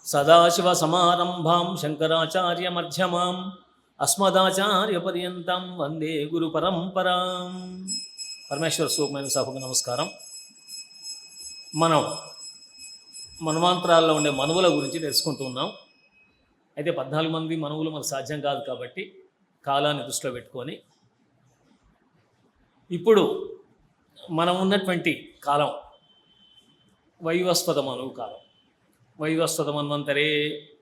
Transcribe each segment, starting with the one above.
సదాశివసమారంభాం శంకరాచార్యమధ్యమాం అస్మదాచార్యపర్యంతం వందే గురు పరంపరాం. పరమేశ్వర సూక్ష్మైన సభకు నమస్కారం. మనం మన్వంతరాల్లో ఉండే మనువుల గురించి తెలుసుకుంటూ ఉన్నాం. అయితే 14 మంది మనువులు మనకు సాధ్యం కాదు కాబట్టి కాలాన్ని దృష్టిలో పెట్టుకొని ఇప్పుడు మనం ఉన్నటువంటి కాలం వైవస్వత మనువు కాలం. వైవస్వత మన్వంతరే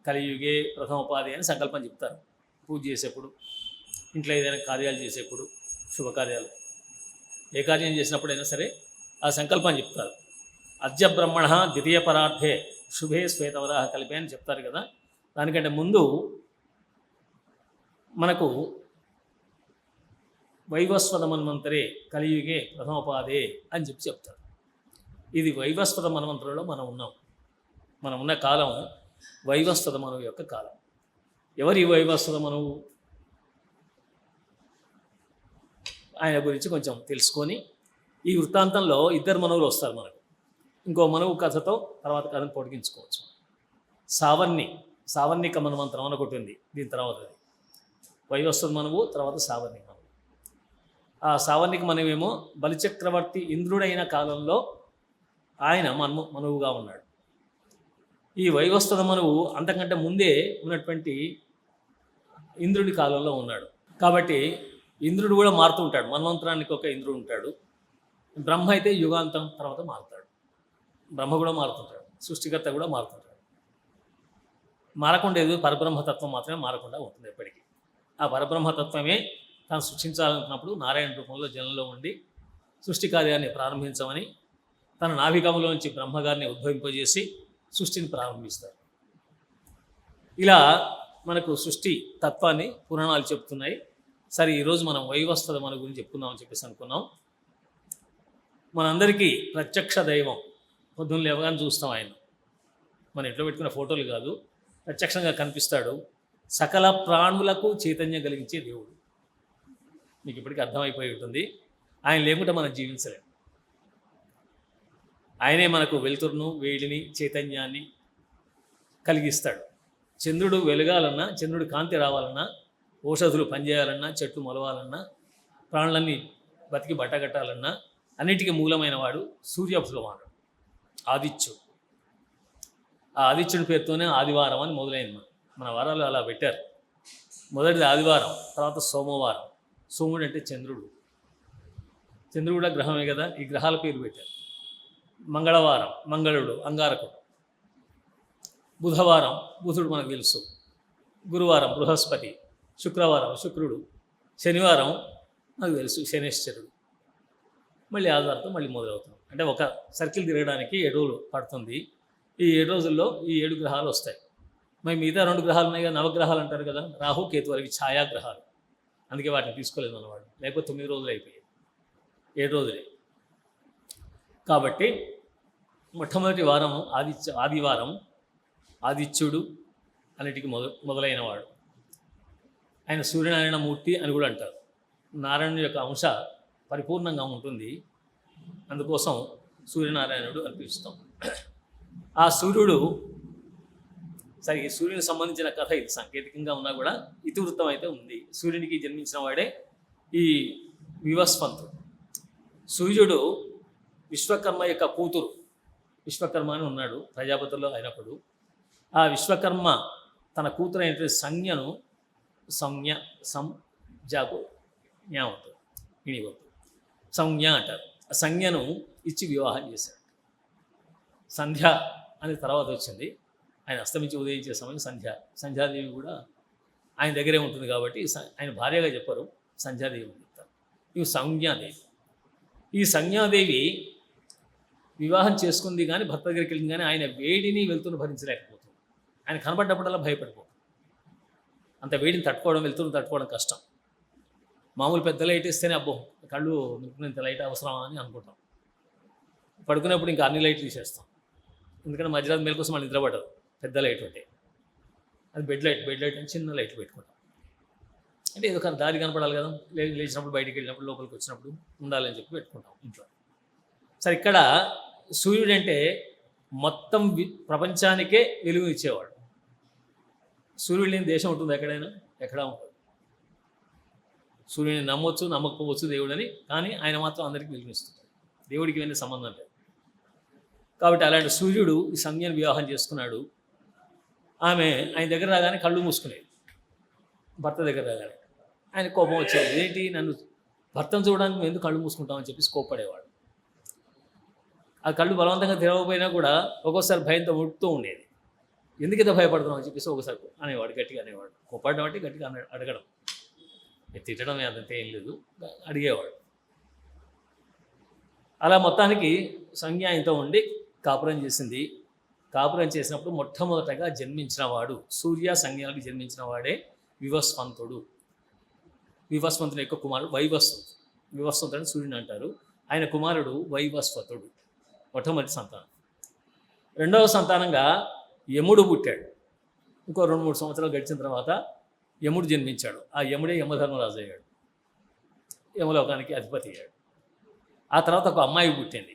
కలియుగే ప్రథమోపాధి అని సంకల్పం చెప్తారు. పూజ చేసేప్పుడు, ఇంట్లో ఏదైనా కార్యాలు చేసేప్పుడు, శుభకార్యాలు ఏ కార్యం చేసినప్పుడైనా సరే ఆ సంకల్పం చెప్తారు. అద్య బ్రహ్మణ ద్వితీయ పరార్థే శుభే శ్వేతవరాహ కలిపే అని చెప్తారు కదా. దానికంటే ముందు మనకు వైవస్వత మన్వంతరే కలియుగే ప్రథమోపాధే అని చెప్తారు. ఇది వైవస్వత మన్వంతరంలో మనం ఉన్నాం. మనం ఉన్న కాలం వైవస్వత మనువు యొక్క కాలం. ఎవరి వైవస్వత మనువు? ఆయన గురించి కొంచెం తెలుసుకొని ఈ వృత్తాంతంలో 2 మనువులు వస్తారు మనకు. ఇంకో మనువు కథతో తర్వాత కథను పొడిగించుకోవచ్చు. సావర్ణిక మన్వంతరం అని ఒకటి ఉంది. దీని తర్వాత వైవస్వత మనువు, తర్వాత సావర్ణిక మనువు. ఆ సావర్ణిక మనువేమో బలిచక్రవర్తి ఇంద్రుడైన కాలంలో ఆయన మనువుగా ఉన్నాడు. ఈ వైవస్వత మనువు అంతకంటే ముందే ఉన్నటువంటి ఇంద్రుడి కాలంలో ఉన్నాడు. కాబట్టి ఇంద్రుడు కూడా మారుతూ ఉంటాడు. మన్వంతరానికి ఒక ఇంద్రుడు ఉంటాడు. బ్రహ్మ అయితే యుగాంతం తర్వాత మారుతాడు. బ్రహ్మ కూడా మారుతుంటాడు, సృష్టికర్త కూడా మారుతుంటాడు. మారకుండా ఏదో పరబ్రహ్మతత్వం మాత్రమే మారకుండా ఉంటుంది ఎప్పటికీ. ఆ పరబ్రహ్మతత్వమే తాను సృష్టించాలనుకున్నప్పుడు నారాయణ రూపంలో జనంలో ఉండి సృష్టి కార్యాన్ని ప్రారంభించమని తన నాభికములో నుంచి బ్రహ్మగారిని ఉద్భవింపజేసి సృష్టిని ప్రారంభిస్తారు. ఇలా మనకు సృష్టి తత్వాన్ని పురాణాలు చెప్తున్నాయి. సరే, ఈరోజు మనం వైవస్వత మన గురించి చెప్పుకుందామని చెప్పేసి అనుకున్నాం. మనందరికీ ప్రత్యక్ష దైవం. పొద్దున్న లేవగానే చూస్తాం ఆయన. మన ఇంట్లో పెట్టుకున్న ఫోటోలు కాదు, ప్రత్యక్షంగా కనిపిస్తాడు. సకల ప్రాణులకు చైతన్యం కలిగించే దేవుడు. మీకు ఇప్పటికీ అర్థమైపోయి ఉంటుంది. ఆయన లేకుంటే మనం జీవించలేం. ఆయనే మనకు వెలుతురును, వేడిని, చైతన్యాన్ని కలిగిస్తాడు. చంద్రుడు వెలగాలన్నా, చంద్రుడి కాంతి రావాలన్నా, ఔషధులు పనిచేయాలన్నా, చెట్లు మొలవాలన్నా, ప్రాణులన్నీ బతికి బట్టగట్టాలన్నా అన్నిటికీ మూలమైన వాడు సూర్యభగవానుడు, ఆదిత్యుడు. ఆ ఆదిత్యుడి పేరుతోనే ఆదివారం అని మొదలైంది. మన వారాలు అలా పెట్టారు. మొదటిది ఆదివారం, తర్వాత సోమవారం. సోముడు అంటే చంద్రుడు. చంద్రుడు కూడా గ్రహమే కదా, ఈ గ్రహాల పేరు పెట్టారు. మంగళవారం మంగళుడు, అంగారకుడు. బుధవారం బుధుడు మనకు తెలుసు. గురువారం బృహస్పతి. శుక్రవారం శుక్రుడు. శనివారం మనకు తెలుసు శనేశ్వరుడు. మళ్ళీ ఆదివారంతో మళ్ళీ మొదలవుతుంది. అంటే ఒక సర్కిల్ తిరగడానికి 7 రోజులు పడుతుంది. ఈ 7 రోజుల్లో ఈ 7 గ్రహాలు వస్తాయి. మరి మిగతా 2 గ్రహాలు ఉన్నాయి కదా, నవగ్రహాలు అంటారు కదా, రాహు కేతు, అవి ఛాయాగ్రహాలు. అందుకే వాటిని తీసుకోలేదు అన్నవాడు. లేకపోతే 9 రోజులు అయిపోయాయి, 7 రోజులే. కాబట్టి మొట్టమొదటి వారం ఆదివారం, ఆదిత్యుడు అన్నిటికీ మొదలైనవాడు. ఆయన సూర్యనారాయణ మూర్తి అని కూడా అంటారు. నారాయణుడి యొక్క అంశ పరిపూర్ణంగా ఉంటుంది. అందుకోసం సూర్యనారాయణుడు అని పిలుస్తాం. ఆ సూర్యుడు, సరే, ఈ సూర్యునికి సంబంధించిన కథ ఇది సాంకేతికంగా ఉన్నా కూడా ఇతివృత్తం అయితే ఉంది. సూర్యునికి జన్మించిన వాడే ఈ వివస్వంతుడు. సూర్యుడు విశ్వకర్మ యొక్క కూతురు. విశ్వకర్మ అని ఉన్నాడు ప్రజాపతిలో అయినప్పుడు. ఆ విశ్వకర్మ తన కూతురు అయినటువంటి సంజ్ఞ అంటారు. ఆ సంజ్ఞను ఇచ్చి వివాహం చేశాడు. సంధ్య అని తర్వాత వచ్చింది. ఆయన అస్తమించి ఉదయించే సమయం సంధ్యాదేవి కూడా ఆయన దగ్గరే ఉంటుంది కాబట్టి ఆయన భార్యగా చెప్పరు, సంధ్యాదేవి అని చెప్తారు. ఇవి సంజ్ఞాదేవి. ఈ సంజ్ఞాదేవి వివాహం చేసుకుంది కానీ, భర్త దగ్గరికి వెళ్ళింది కానీ ఆయన వేడిని వెలుతురును భరించలేకపోతుంది. ఆయన కనబడ్డప్పుడల్లా భయపడిపోతుంది. అంత వేడిని తట్టుకోవడం, వెలుతురును తట్టుకోవడం కష్టం. మామూలు పెద్ద లైట్ ఇస్తేనే అబ్బో కళ్ళు నింపుకునేంత లైట్ అవసరమా అని అనుకుంటాం. పడుకునేప్పుడు ఇంకా అన్ని లైట్లు తీసేస్తాం. ఎందుకంటే మధ్యరాత్రి మేలు కోసం మనం నిద్రపడదు. పెద్ద లైట్ ఉంటే అది బెడ్ లైట్ అని చిన్న లైట్లు పెట్టుకుంటాం. అంటే ఏదో దారి కనపడాలి కదా, లేచినప్పుడు, బయటికి వెళ్ళినప్పుడు, లోపలికి వచ్చినప్పుడు ఉండాలని చెప్పి పెట్టుకుంటాం ఇంట్లో. సరే, ఇక్కడ సూర్యుడు అంటే మొత్తం ప్రపంచానికే వెలుగు ఇచ్చేవాడు. సూర్యుడు లేని దేశం ఉంటుంది ఎక్కడైనా? ఎక్కడా ఉంటుంది. సూర్యుని నమ్మొచ్చు నమ్మకపోవచ్చు దేవుడని, కానీ ఆయన మాత్రం అందరికీ వెలుగునిస్తున్నాడు. దేవుడికి ఇవన్నీ సంబంధం లేదు. కాబట్టి అలాంటి సూర్యుడు ఈ సంజ్ఞను వివాహం చేసుకున్నాడు. ఆమె ఆయన దగ్గర రాగానే కళ్ళు మూసుకునేది. భర్త దగ్గర రాగానే ఆయన కోపం వచ్చేది. ఏంటి నన్ను భర్తను చూడడానికి మేము ఎందుకు కళ్ళు మూసుకుంటామని చెప్పేసి కోప్పడేవాడు. ఆ కళ్ళు బలవంతంగా తెరవకపోయినా కూడా ఒక్కోసారి భయంతో ఉడుతూ ఉండేది. ఎందుకు ఇంత భయపడుతున్నాం అని చెప్పేసి ఒకసారి అనేవాడు, గట్టిగా అనేవాడు. కోప్పడడం అంటే గట్టిగా అడగడం, తిట్టడం అదంతా ఏం లేదు, అడిగేవాడు. అలా మొత్తానికి సంజ్ఞ ఆయనతో ఉండి కాపురం చేసింది. కాపురం చేసినప్పుడు మొట్టమొదటగా జన్మించిన వాడు, సూర్య సంజ్ఞలకు జన్మించిన వాడే వివస్వంతుడు. వివస్వంతుని యొక్క కుమారుడు వైవస్వతుడు. వివస్వంతుడు అని సూర్యుని అంటారు. ఆయన కుమారుడు వైవస్వతుడు, మొట్టమొదటి సంతానం. రెండవ సంతానంగా యముడు పుట్టాడు. ఇంకో 2-3 సంవత్సరాలు గడిచిన తర్వాత యముడు జన్మించాడు. ఆ యముడే యమధర్మరాజు అయ్యాడు, యమలోకానికి అధిపతి అయ్యాడు. ఆ తర్వాత ఒక అమ్మాయి పుట్టింది.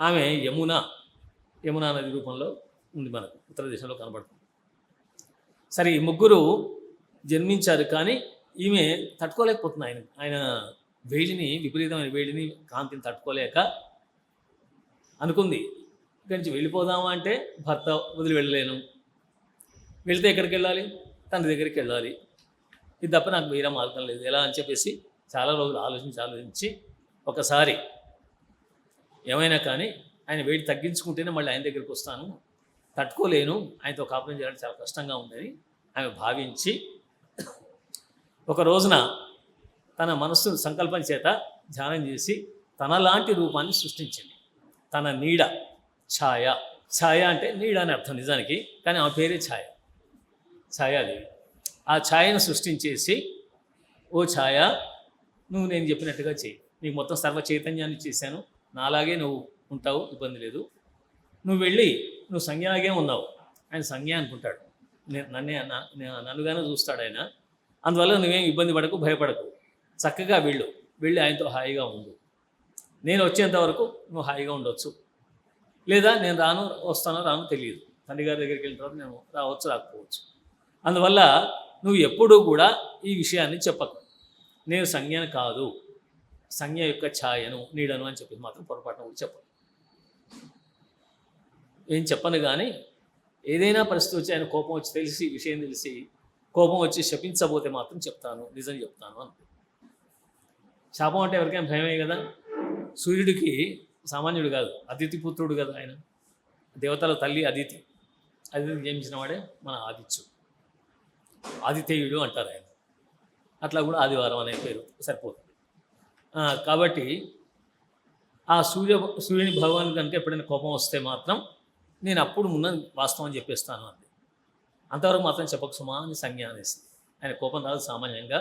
ఆమె యమునా నది రూపంలో ఉంది, మనకు ఉత్తర దేశంలో కనబడుతుంది. సరే, ఈ ముగ్గురు జన్మించారు, కానీ ఈమె తట్టుకోలేకపోతుంది. ఆయన వేడిని, విపరీతమైన వేడిని, కాంతిని తట్టుకోలేక అనుకుంది, ఇక్కడి నుంచి వెళ్ళిపోదామా అంటే భర్త వదిలి వెళ్ళలేను, వెళితే ఎక్కడికి వెళ్ళాలి? తండ్రి దగ్గరికి వెళ్ళాలి. ఇది తప్ప నాకు వేరే మార్గం లేదు. ఎలా అని చెప్పేసి చాలా రోజులు ఆలోచించి ఒకసారి ఏమైనా కానీ ఆయన వేడి తగ్గించుకుంటేనే మళ్ళీ ఆయన దగ్గరికి వస్తాను, తట్టుకోలేను, ఆయనతో కాపురం చేయాలంటే చాలా కష్టంగా ఉందని ఆమె భావించి ఒక రోజున తన మనస్సు సంకల్పం చేత ధ్యానం చేసి తనలాంటి రూపాన్ని సృష్టించింది. తన నీడ, ఛాయ అంటే నీడ అని అర్థం నిజానికి, కానీ ఆమె పేరే ఛాయాదేవి. ఆ ఛాయను సృష్టించేసి, ఓ ఛాయ, నువ్వు నేను చెప్పినట్టుగా చెయ్యి, నీకు మొత్తం సర్వ చైతన్యాన్ని చేశాను, నాలాగే నువ్వు ఉంటావు, ఇబ్బంది లేదు, నువ్వు వెళ్ళి నువ్వు సంజ్ఞలాగే ఉన్నావు, ఆయన సంజ్ఞ అనుకుంటాడు, నన్నుగానే చూస్తాడు ఆయన, అందువల్ల నువ్వేం ఇబ్బంది పడకు, భయపడకు, చక్కగా వెళ్ళి ఆయనతో హాయిగా ఉండు, నేను వచ్చేంత వరకు నువ్వు హాయిగా ఉండొచ్చు, లేదా నేను వస్తానో తెలియదు, తండ్రి గారి దగ్గరికి వెళ్ళిన తర్వాత నేను రావచ్చు రాకపోవచ్చు, అందువల్ల నువ్వు ఎప్పుడూ కూడా ఈ విషయాన్ని చెప్పకు, నేను సంజ్ఞను కాదు, సంజ్ఞ యొక్క ఛాయను, నీడను అని చెప్పి మాత్రం పొరపాటున కూడా చెప్పను, ఏం చెప్పను. కానీ ఏదైనా పరిస్థితి వచ్చి ఆయన కోపం వచ్చి విషయం తెలిసి కోపం వచ్చి శపించబోతే మాత్రం చెప్తాను, నిజం చెప్తాను అని. శాపం అంటే ఎవరికైనా భయమే కదా. సూర్యుడికి సామాన్యుడు కాదు, అదితి పుత్రుడు కదా ఆయన, దేవతల తల్లి అదితి జన్మించిన వాడే మన ఆదిత్యుడు అంటారు ఆయన. అట్లా కూడా ఆదివారం అనే పేరు సరిపోతుంది. కాబట్టి ఆ సూర్యుని భగవాన్ కనుక ఎప్పుడైనా కోపం వస్తే మాత్రం నేను అప్పుడు ముందు వాస్తవం అని చెప్పేస్తాను అంది. అంతవరకు మాత్రం చెప్పక సుమా అని సంజ్ఞ అనేసి. ఆయన కోపం రాదు సామాన్యంగా,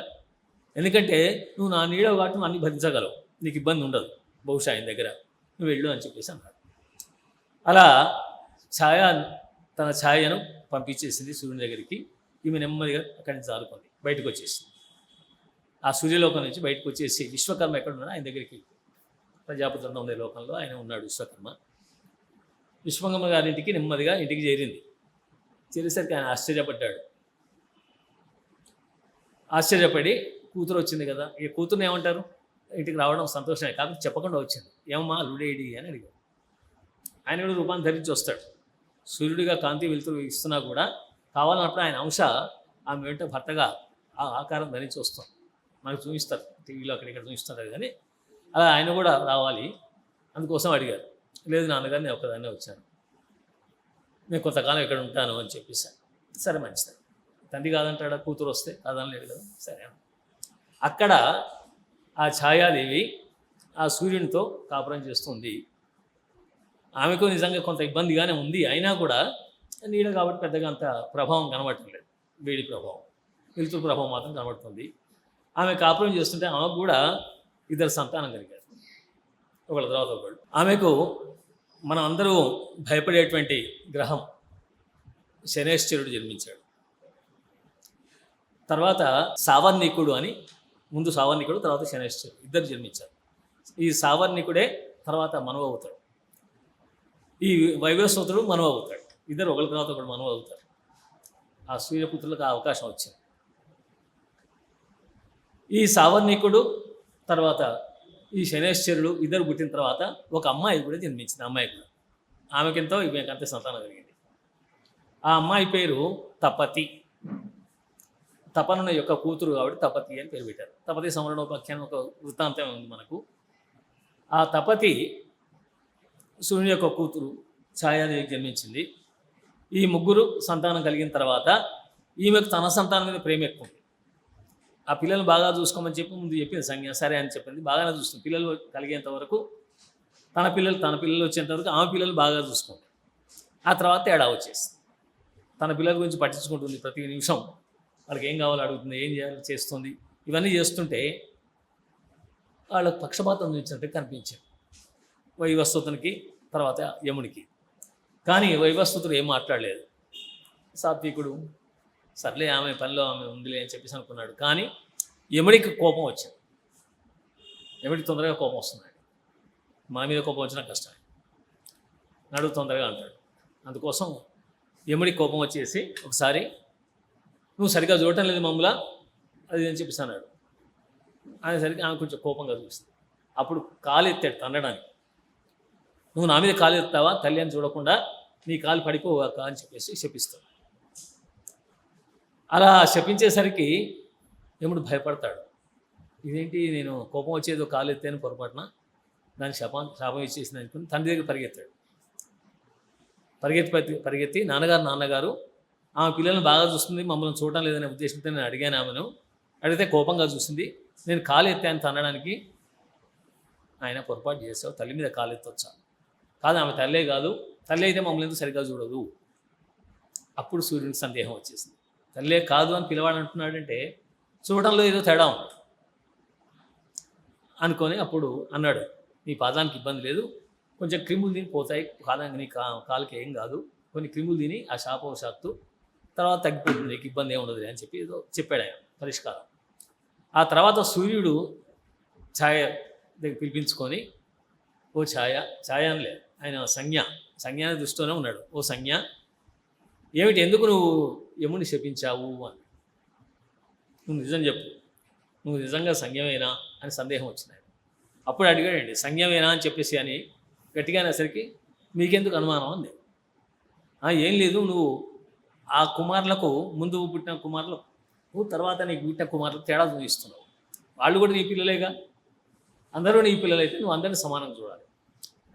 ఎందుకంటే నువ్వు నా నీడ కాబట్టి నువ్వు అన్ని భరించగలవు, నీకు ఇబ్బంది ఉండదు బహుశా ఆయన దగ్గర, నువ్వు వెళ్ళు అని చెప్పేసి అన్నాడు. అలా తన ఛాయను పంపించేసింది సూర్యుని దగ్గరికి. ఈమె నెమ్మదిగా అక్కడి నుంచి జారుకుంది, బయటకు వచ్చేసింది. ఆ సూర్యలోకం నుంచి బయటకు వచ్చేసి విశ్వకర్మ ఎక్కడ ఉన్నాడో ఆయన దగ్గరికి, ప్రజాపతి ఉండే లోకంలో ఆయన ఉన్నాడు విశ్వకర్మ గారింటికి నెమ్మదిగా ఇంటికి చేరేసరికి ఆయన ఆశ్చర్యపడి కూతురు వచ్చింది కదా, ఈ కూతురుని ఏమంటారు, ఇంటికి రావడం సంతోషమే, కాబట్టి చెప్పకుండా వచ్చింది. ఏమమ్మా అల్లుడేడి అని అడిగాడు. ఆయన కూడా రూపాన్ని ధరించి వస్తాడు, సూర్యుడిగా కాంతి వెలుతురు ఇస్తున్నా కూడా కావాలన్నప్పుడు ఆయన అంశ ఆమె వెంట భర్తగా ఆ ఆకారం ధరించి వస్తుంది. మనకు చూపిస్తారు టీవీలో అక్కడిక్కడ చూపిస్తారు, కానీ అలా ఆయన కూడా రావాలి, అందుకోసం అడిగారు. లేదు నాన్నగారు, నేను ఒక్కదాన్నే వచ్చాను, నేను కొంతకాలం ఇక్కడ ఉంటాను అని చెప్పేసాను. సరే మంచిది, తండ్రి కాదంటాడా, కూతురు వస్తే కాదనలేదు కదా, సరే. అక్కడ ఆ ఛాయాదేవి ఆ సూర్యునితో కాపురం చేస్తుంది. ఆమెకు నిజంగా కొంత ఇబ్బందిగానే ఉంది, అయినా కూడా నీడ కాబట్టి పెద్దగా అంత ప్రభావం కనబడట్లేదు, వేడి ప్రభావం, వెలుతురు ప్రభావం మాత్రం కనబడుతుంది. ఆమె కాపురం చేస్తుంటే ఆమెకు కూడా 2 సంతానం కలిగారు, ఒకళ్ళ తర్వాత ఒకళ్ళు. ఆమెకు మనం అందరూ భయపడేటువంటి గ్రహం శనేశ్వరుడు జన్మించాడు. తర్వాత సావర్ణికుడు అని, ముందు సావర్ణికుడు తర్వాత శనేశ్వరుడు, 2 జన్మించారు. ఈ సావర్ణికుడే తర్వాత మనువు అవుతాడు. ఈ వైవస్వతుడు మనవ అవుతాడు. ఇద్దరు ఒకరి తర్వాత ఒకడు మనవ అవుతారు. ఆ సూర్యపుత్రులకు ఆ అవకాశం వచ్చింది. ఈ సావర్ణికుడు తర్వాత ఈ శనేశ్వరుడు ఇద్దరు పుట్టిన తర్వాత ఒక అమ్మాయి కూడా జన్మించింది. అమ్మాయి కూడా ఆమెకింతో ఈమెకంతే సంతానం కలిగింది. ఆ అమ్మాయి పేరు తపతి. తపనుని యొక్క కూతురు కాబట్టి తపతి అని పేరు పెట్టారు. తపతి సంవరణోపాఖ్యానం ఒక వృత్తాంతం ఉంది మనకు. ఆ తపతి సూర్యుని యొక్క కూతురు ఛాయాదేవికి జన్మించింది. ఈ ముగ్గురు సంతానం కలిగిన తర్వాత ఈమెకు తన సంతానం మీద ప్రేమ ఎక్కువ ఉంది. ఆ పిల్లల్ని బాగా చూసుకోమని చెప్పి ముందు చెప్పింది సంజ్ఞ. సరే అని చెప్పింది. బాగానే చూస్తుంది. పిల్లలు కలిగేంత వరకు తన పిల్లలు వచ్చేంత వరకు ఆమె పిల్లలు బాగా చూసుకుంది. ఆ తర్వాత తేడా వచ్చేస్తుంది. తన పిల్లల గురించి పట్టించుకుంటుంది. ప్రతి నిమిషం వాళ్ళకి ఏం కావాలో అడుగుతుంది, ఏం చేయాలో చేస్తుంది. ఇవన్నీ చేస్తుంటే వాళ్ళకు పక్షపాతం చూపించినట్టు కనిపించాడు వైవస్వతునికి, తర్వాత యమునికి. కానీ వైవస్వతుడు ఏం మాట్లాడలేదు. సాత్వికుడు సర్లే ఆమె పనిలో ఆమె ఉందిలే అని చెప్పేసి అనుకున్నాడు. కానీ యముడికి కోపం వచ్చింది. యముడికి తొందరగా కోపం వస్తుంది. మన మీద కోపం వచ్చినా కష్టమే, నడువు తొందరగా అంటాడు. అందుకోసం యముడికి కోపం వచ్చేసి ఒకసారి నువ్వు సరిగ్గా చూడటం లేదు మమ్మల్ని అది అని చెప్పేసి అన్నాడు. అనేసరికి ఆమె కొంచెం కోపంగా చూస్తుంది. అప్పుడు కాలు ఎత్తాడు తన్నడానికి. నువ్వు నా మీద కాలు ఎత్తావా, తల్లి అని చూడకుండా నీ కాలు పడిపోవాక అని చెప్పేసి శపిస్తాడు. అలా శపించేసరికి యముడు భయపడతాడు. ఇదేంటి, నేను కోపం వచ్చేదో కాలు ఎత్తాను పొరపాటున, దాన్ని శాపం ఇచ్చేసింది అనుకుని తండ్రి దగ్గర పరిగెత్తాడు. పరిగెత్తి నాన్నగారు ఆమె పిల్లల్ని బాగా చూస్తుంది, మమ్మల్ని చూడటం లేదనే ఉద్దేశంతో నేను అడిగాను. ఆమెను అడిగితే కోపంగా చూసింది. నేను కాలు ఎత్తాను తన్నడానికి. ఆయన పొరపాటు చేసావు, తల్లి మీద కాలు ఎత్తొచ్చా? కాదు, ఆమె తల్లే కాదు, తల్లి అయితే మమ్మల్ని ఎందుకు సరిగ్గా చూడదు. అప్పుడు సూర్యునికి సందేహం వచ్చేసింది. తల్లే కాదు అని పిలవాడంటున్నాడంటే చూడడంలో ఏదో తేడా ఉంది అనుకొని అప్పుడు అన్నాడు, నీ పాదానికి ఇబ్బంది లేదు, కొంచెం క్రిములు తిని పోతాయి, పాదానికి నీ కాలుకి ఏం కాదు, కొన్ని క్రిములు తిని ఆ శాపవశాత్తు తర్వాత తగ్గిపోతుంది, నీకు ఇబ్బంది ఏమి ఉండదు అని చెప్పి ఏదో చెప్పాడు ఆయన పరిష్కారం. ఆ తర్వాత సూర్యుడు ఛాయ దగ్గర పిలిపించుకొని, ఓ ఛాయ అనలే, ఆయన సంజ్ఞ దృష్టిలోనే ఉన్నాడు. ఓ సంజ్ఞ, ఏమిటి, ఎందుకు నువ్వు యముని శపించావు అని నువ్వు నిజం చెప్పు, నువ్వు నిజంగా సంజ్ఞమేనా అని సందేహం వచ్చింది. అప్పుడు అడిగాడండి, సంజ్ఞమేనా అని చెప్పేసి అని గట్టిగా అనేసరికి మీకెందుకు అనుమానం అంది. ఏం లేదు, నువ్వు ఆ కుమారులకు ముందు పుట్టిన కుమారులకు నువ్వు తర్వాత నీకు పుట్టిన కుమారులకు తేడా చూపిస్తున్నావు. వాళ్ళు కూడా నీ పిల్లలేగా, అందరూ నీ పిల్లలైతే నువ్వు అందరినీ సమానంగా చూడాలి.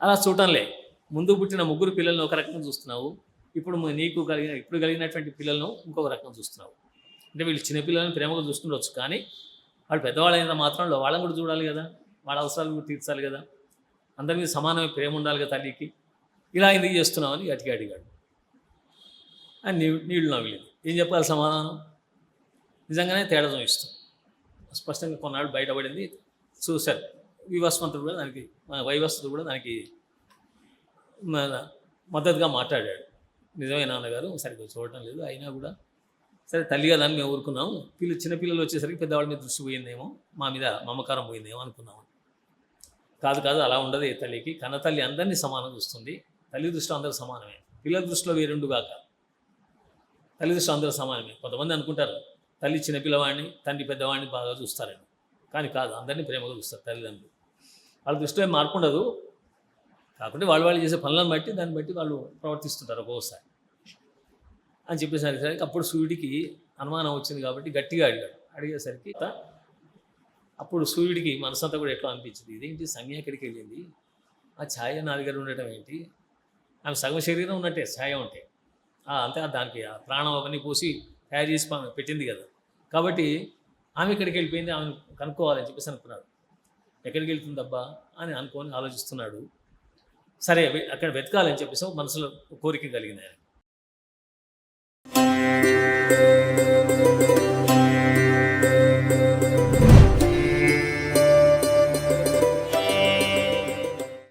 అలా చూడటంలే, ముందు పుట్టిన ముగ్గురు పిల్లలను ఒక రకంగా చూస్తున్నావు, ఇప్పుడు కలిగినటువంటి పిల్లలను ఇంకొక రకంగా చూస్తున్నావు. అంటే వీళ్ళు చిన్నపిల్లలను ప్రేమగా చూస్తుండవచ్చు, కానీ వాళ్ళు పెద్దవాళ్ళైన మాత్రంలో వాళ్ళని కూడా చూడాలి కదా, వాళ్ళ అవసరాలు కూడా తీర్చాలి కదా, అందరి మీద సమానమైన ప్రేమ ఉండాలి కదా తల్లికి. ఇలా ఎందుకు చేస్తున్నావు అని గట్టిగా అడిగాడు. అని నీళ్ళు నవ్వలేదు. ఏం చెప్పాలి సమాధానం? నిజంగానే తేడా చూపిస్తుంది. స్పష్టంగా కొన్నాళ్ళు బయటపడింది. చూశారు వైవస్వతుడు కూడా దానికి మద్దతుగా మాట్లాడాడు. నిజమే నాన్నగారు, సరిగ్గా చూడటం లేదు, అయినా కూడా సరే తల్లి కదా అని మేము ఊరుకున్నాము. చిన్నపిల్లలు వచ్చేసరికి పెద్దవాళ్ళ మీద దృష్టి పోయిందేమో, మా మీద మమకారం పోయిందేమో అనుకున్నాము. కాదు, అలా ఉండదు. తల్లికి కన్న తల్లి అందరినీ సమానం చూస్తుంది. తల్లి దృష్టిలో అందరూ సమానమే, పిల్లల దృష్టిలో వేరుండుగాక. తల్లి దృష్టిలో అందరూ సమానమే. కొంతమంది అనుకుంటారు తల్లి చిన్నపిల్లవాడిని, తండ్రి పెద్దవాడిని బాగా చూస్తారని. కానీ కాదు, అందరినీ ప్రేమగా చూస్తారు తల్లిదండ్రులు. వాళ్ళ దృష్టిలో మార్పు ఉండదు. కాకుంటే వాళ్ళు చేసే పనులను బట్టి దాన్ని బట్టి వాళ్ళు ప్రవర్తిస్తుంటారు ఒక్కోసారి అని చెప్పేసరికి అప్పుడు సూర్యుడికి అనుమానం వచ్చింది కాబట్టి గట్టిగా అడిగేసరికి అప్పుడు సూర్యుడికి మనసంతా కూడా ఎట్లా అనిపించింది, ఇదేంటి సంజ్ఞ ఎక్కడికి వెళ్ళింది, ఆ ఛాయ నా దగ్గర ఉండటం ఏంటి, ఆమె సగం శరీరం ఉన్నట్టే ఛాయ ఉంటే, అంతే దానికి ఆ ప్రాణం అవన్నీ పోసి తయారు చేసి పెట్టింది కదా, కాబట్టి ఆమె ఎక్కడికి వెళ్ళిపోయింది, ఆమె కనుక్కోవాలని చెప్పేసి అనుకున్నాడు. ఎక్కడికి వెళ్తుందబ్బా అని అనుకొని ఆలోచిస్తున్నాడు. సరే అక్కడ వెతకాలని చెప్పేసి మనసులో కోరిక కలిగింది ఆయన.